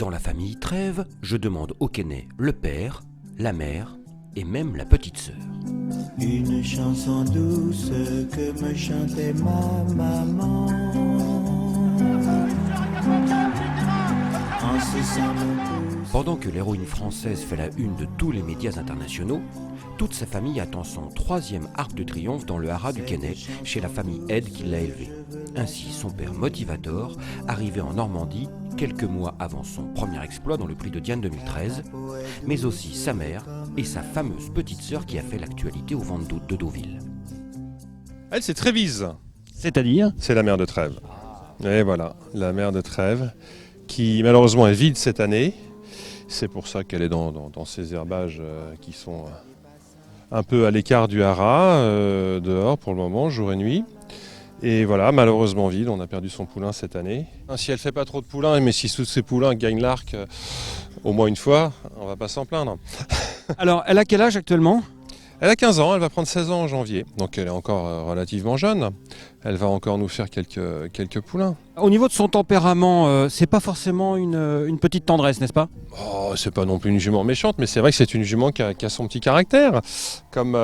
Dans la famille Trèves, je demande au Quesnay le père, la mère et même la petite sœur. Une chanson douce que me chantait ma maman. En suçant mon pouce. Pendant que l'héroïne française fait la une de tous les médias internationaux, toute sa famille attend son 3e arc de triomphe dans le haras du Quesnay, chez la famille Aide qui l'a élevé. Ainsi, son père Motivator, arrivé en Normandie quelques mois avant son premier exploit dans le prix de Diane 2013, mais aussi sa mère et sa fameuse petite sœur qui a fait l'actualité au Ventes d'Août de Deauville. Elle, c'est Trévise. C'est-à-dire ? C'est la mère de Trèves. Et voilà, la mère de Trèves, qui malheureusement est vide cette année. C'est pour ça qu'elle est dans ces herbages qui sont un peu à l'écart du haras, dehors pour le moment, jour et nuit. Et voilà, malheureusement vide, on a perdu son poulain cette année. Si elle ne fait pas trop de poulains, mais si tous ces poulains gagnent l'arc au moins une fois, on ne va pas s'en plaindre. Alors, elle a quel âge actuellement ? Elle a 15 ans, elle va prendre 16 ans en janvier, donc elle est encore relativement jeune. Elle va encore nous faire quelques poulains. Au niveau de son tempérament, c'est pas forcément une petite tendresse, n'est-ce pas ? Oh, c'est pas non plus une jument méchante, mais c'est vrai que c'est une jument qui a son petit caractère, comme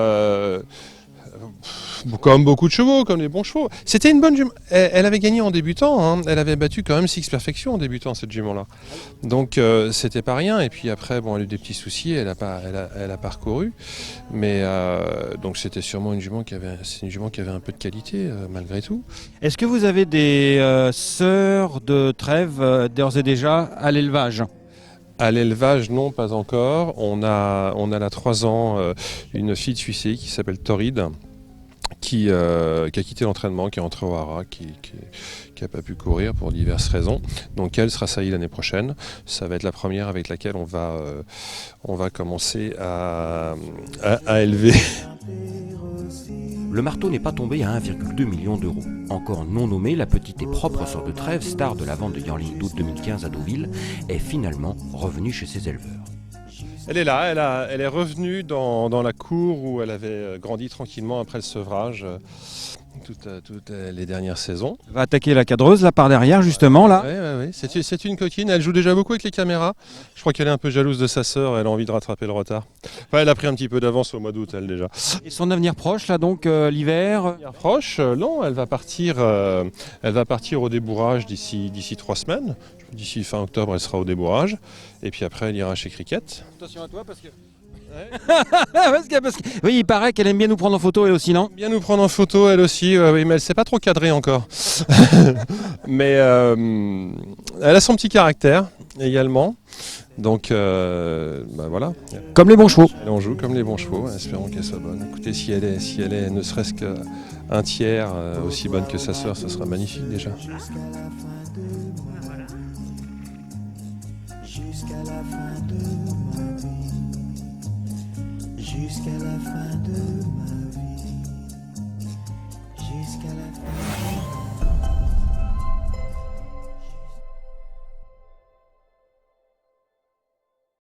beaucoup de chevaux, comme les bons chevaux. C'était une bonne jument. Elle avait gagné en débutant, hein. Elle avait battu quand même Six Perfection en débutant, cette jument-là. Donc c'était pas rien. Et puis après, bon, elle a eu des petits soucis, elle a parcouru. Mais donc c'était sûrement une jument qui avait un peu de qualité, malgré tout. Est-ce que vous avez des sœurs de Trèves d'ores et déjà à l'élevage ? À l'élevage, non, pas encore. On a là 3 ans une fille de Suissé qui s'appelle Torrid, qui a quitté l'entraînement, qui est entrée au haras, qui n'a pas pu courir pour diverses raisons. Donc elle sera saillie l'année prochaine. Ça va être la première avec laquelle on va commencer à élever. Le marteau n'est pas tombé à 1,2 million d'euros. Encore non nommée, la petite et propre sœur de Trèves, star de la vente de Yearling d'août 2015 à Deauville, est finalement revenue chez ses éleveurs. Elle est là, elle est revenue dans la cour où elle avait grandi tranquillement après le sevrage toutes les dernières saisons. Elle va attaquer la cadreuse là par derrière justement là. Oui. C'est une coquine, elle joue déjà beaucoup avec les caméras. Je crois qu'elle est un peu jalouse de sa sœur, elle a envie de rattraper le retard. Enfin, elle a pris un petit peu d'avance au mois d'août, elle déjà. Et son avenir proche là donc l'hiver ? Proche, non, elle va partir au débourrage d'ici 3 semaines. D'ici fin octobre, elle sera au débourrage. Et puis après, elle ira chez Cricket. Attention à toi parce que... parce que... Oui, il paraît qu'elle aime bien nous prendre en photo elle aussi, non ? Bien nous prendre en photo, elle aussi, oui, mais elle ne s'est pas trop cadrée encore. Mais elle a son petit caractère également. Donc voilà. Comme les bons chevaux. Elle en joue comme les bons chevaux, espérons qu'elle soit bonne. Écoutez, si elle est ne serait-ce qu'un tiers aussi bonne que sa sœur, ce sera magnifique déjà. Jusqu'à la fin de ma vie. Jusqu'à la fin de ma vie.